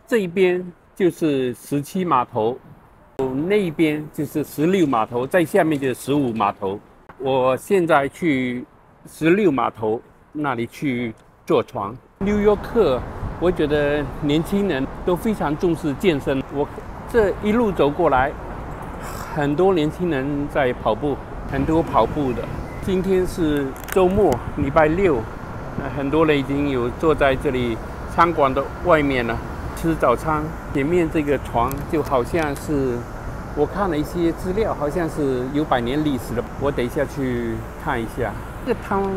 这一边就是17码头，那一边就是16码头，在下面就是15码头。我现在去16码头那里去坐船。纽约客，我觉得年轻人都非常重视健身。我这一路走过来，很多年轻人在跑步，很多跑步的。今天是周末，礼拜六，很多人已经有坐在这里餐馆的外面了，吃早餐。前面这个船就好像是，我看了一些资料，好像是有100年历史的。我等一下去看一下。这个汤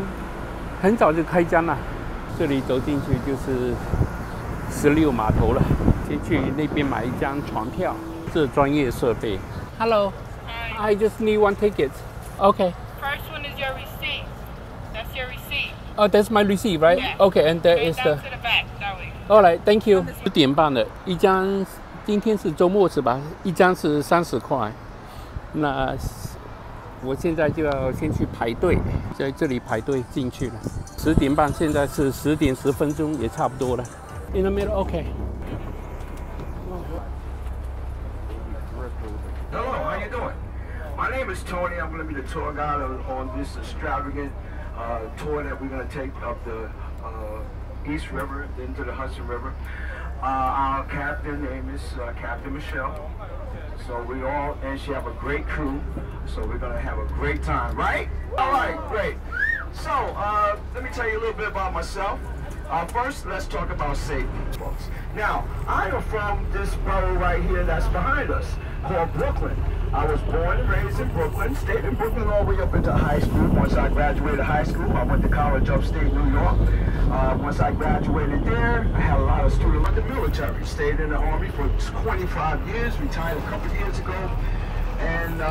很早就开张了，这里走进去就是16码头了。先去那边买一张船票，这专业设备。Hello, I just need one ticket. Okay. First one is your receipt. That's your receipt. Oh, that's my receipt, right? Yeah. Okay, and there is the. To the back, that way. All right, thank you. 10点半的一张，今天是周末是吧？一张是30块。那我现在就要先去排队，在这里排队进去了。10点半，现在是10点10分钟，也差不多了。In the middle, okay. Hello, how you doing? My name is Tony. I'm going to be the tour guide on this extravagant tour that we're going to take up the East River into the Hudson River. Our captain name is Captain Michelle. So we all, and she have a great crew. So we're going to have a great time, right? All right, great. So let me tell you a little bit about myself. First, let's talk about safety, folks. Now, I am from this borough right here that's behind us, called Brooklyn. I was born and raised in Brooklyn, stayed in Brooklyn all the way up into high school. Once I graduated high school, I went to college upstate New York. Once I graduated there, I had a lot of students in the military. Stayed in the Army for 25 years, retired a couple years ago. And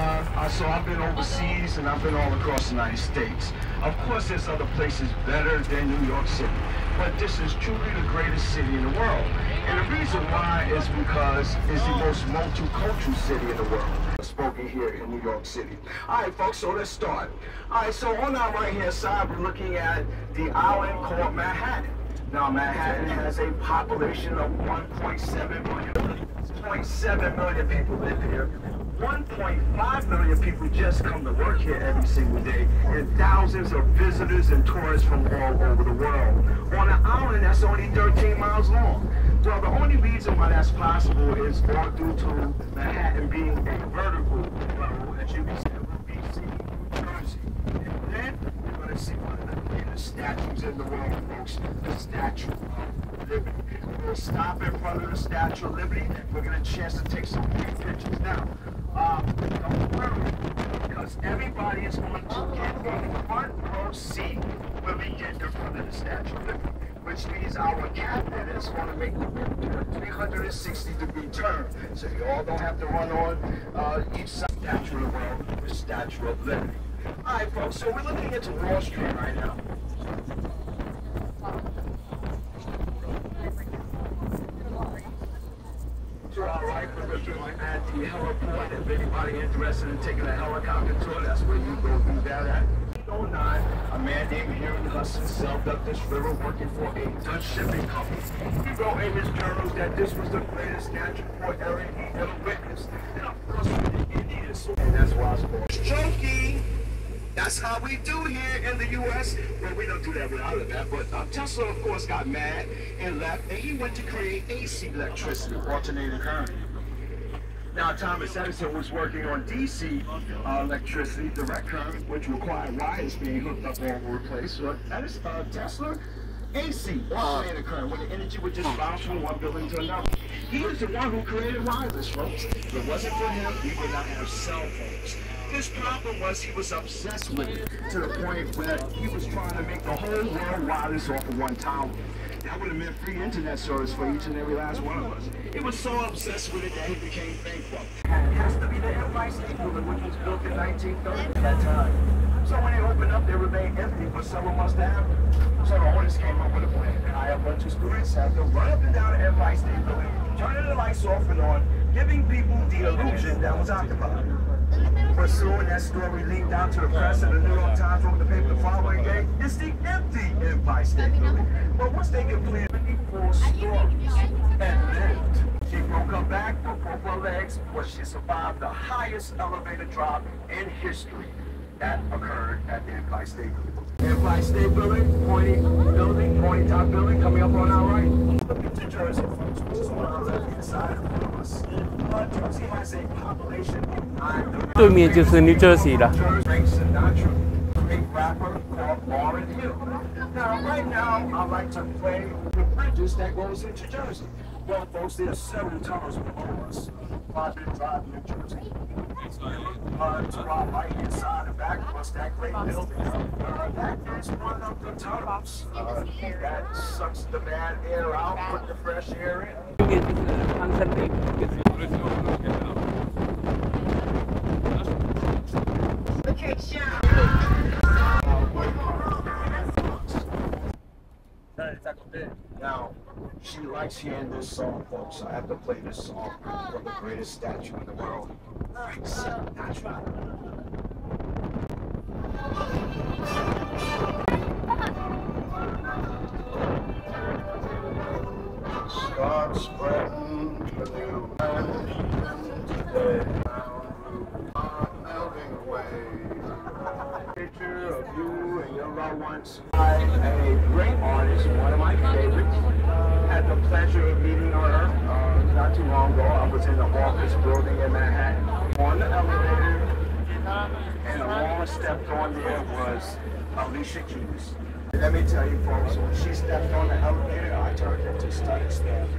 so I've been overseas and I've been all across the United States. Of course, there's other places better than New York City, but this is truly the greatest city in the world. And the reason why is because it's the most multicultural city in the world. Spoken here in New York City. All right, folks, so let's start. All right, so on our right-hand side, we're looking at the island called Manhattan. Now, Manhattan has a population of 1.7 million. 0.7 million people live here. 1.5 million people just come to work here every single day, and thousands of visitors and tourists from all over the world. On an island that's only 13 miles long. Well, the only reason why that's possible is all due to Manhattan being a vertical level, as you can see, BC, New Jersey. And then we're going to see one of the greatest statues in the world, folks, the Statue of Liberty. We'll stop in front of the Statue of Liberty. We're going to chance to take some great pictures. Now, don't worry, because everybody is going to get a front row seat when we get in front of the Statue of Liberty, which means our captain is going to make a 360-degree turn, so you all don't have to run on each side of the Statue of the World, the Statue of Liberty. All right, folks, so we're looking into Wall Street right now. To our right, we're looking at the heliport. If anybody interested in taking a helicopter tour, that's where you go do that at. 09, a man named Henry Hudson sailed up this river working for a Dutch shipping company. He wrote in his journals that this was the greatest natural port area he ever witnessed. And of course, the Indians, and that's why it's called Strokey. That's how we do here in the U.S. Well, we don't do that where I live at, but Tesla, of course, got mad and left, and he went to create AC electricity, alternating current. Now, Thomas Edison was working on DC electricity, direct current, which required wires being hooked up all over the place. So Tesla, AC, alternating current, when the energy would just bounce from one building to another. He was the one who created wireless, folks. If it wasn't for him, we would not have cell phones. His problem was he was obsessed with it to the point where he was trying to make the whole world wireless off of one tower. That would have meant free internet service for each and every last one of us. He was so obsessed with it that he became bankrupt. It has to be the Empire State Building, which was built in 1930 at that time. So when they opened up, they remained empty for several months after. So the owners came up with a plan. Hire a bunch of students, have them run up and down the Empire State Building, turning the lights off and on, giving people the illusion that was occupied. But soon that story leaked out to the press, and the New York Times wrote the paper the following day, it's the empty Empire State Building. But once they completed 54 stories and lived She broke her back, broke both her legs, but she survived the highest elevator drop in history that occurred at the Empire State Building. Empire State Building, pointy top building, coming up on our right. Look at New Jersey, folks, which is on our left-hand side of us. Jersey has a population of 9 对面就是 New Jersey 了。 Frank Sinatra, great rapper called Lauryn Hill. Now, right now, I like to play the bridges that goes into Jersey. Well, folks, there's several tunnels below us. I've been driving in Jersey. To our right-hand side and back of us, that great building. That is one of the tunnels. That sucks the bad air out, put the fresh air in. 对面就是安森北，就是。 Now, she likes hearing this song, folks. So I have to play this song from the greatest statue in the world. Start spreading the new today. Melting away. Picture of you and your loved ones. I'm a great artist, one of my favorites. Had the pleasure of meeting her not too long ago. I was in the office building in Manhattan on the elevator, and the one stepped on there was Alicia Keys. Let me tell you, folks, when she stepped on the elevator, I turned into study stand.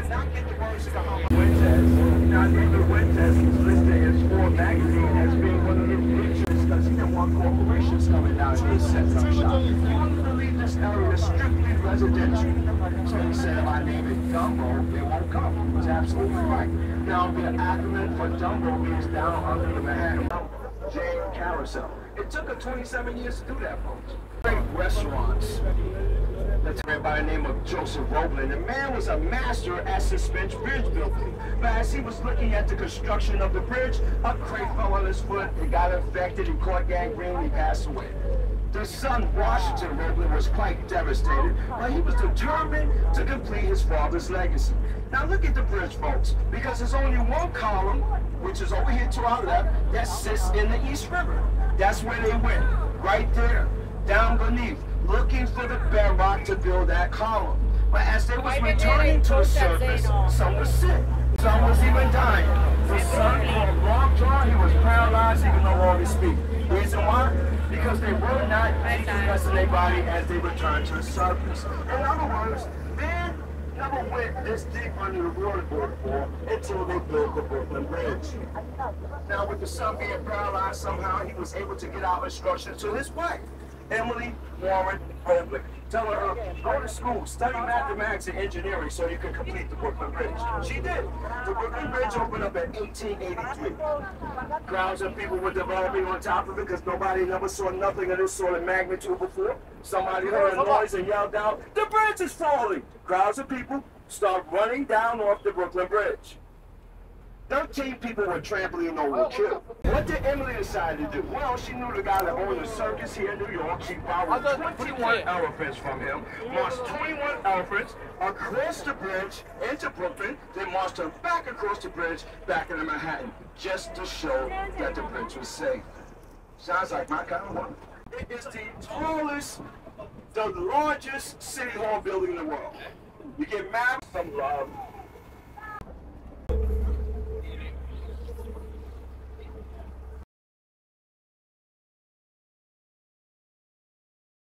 Not get the words to Now, David Winters is listed in Forbes magazine as being one of his pictures because he didn't want corporations coming down here and setting up shop. He wanted to leave this area strictly residential. So he said, if I name it Dumbo, they won't come. He was absolutely right. Now, the acronym for Dumbo means down under the Manhattan Jane Carousel. It took her 27 years to do that, folks. Great restaurants. That's a man by the name of Joseph Roebling. The man was a master at suspension bridge building. But as he was looking at the construction of the bridge, a crate fell on his foot. He got infected, he caught gangrene, he passed away. The son, Washington Roebling, was quite devastated, but he was determined to complete his father's legacy. Now look at the bridge, folks, because there's only one column, which is over here to our left, that sits in the East River. That's where they went, right there, down beneath, looking for the bedrock to build that column. But as they was returning to the surface, some was sick, some was even dying. The son, called Lockjaw, he was paralyzed, he could no longer speak. Reason why? Because they were not decompressing their body as they returned to the surface. In other words, man never went this deep under the waterboard before until they built the Brooklyn Bridge. Now, with the son being paralyzed, somehow he was able to get out instructions to his wife, Emily Warren Roebling, telling her, go to school, study mathematics and engineering so you can complete the Brooklyn Bridge. She did. The Brooklyn Bridge opened up in 1883. Crowds of people were developing on top of it because nobody never saw nothing of this sort of magnitude before. Somebody heard a noise and yelled out, the bridge is falling! Crowds of people start running down off the Brooklyn Bridge. 13 people were trampling over killed. What did Emily decide to do? Well, she knew the guy that owned the circus here in New York. She borrowed 21 elephants from him, marched 21 elephants across the bridge into Brooklyn, then marched them back across the bridge back into Manhattan, just to show that the bridge was safe. Sounds like my kind of one. It is the tallest, the largest city hall building in the world. You get maps from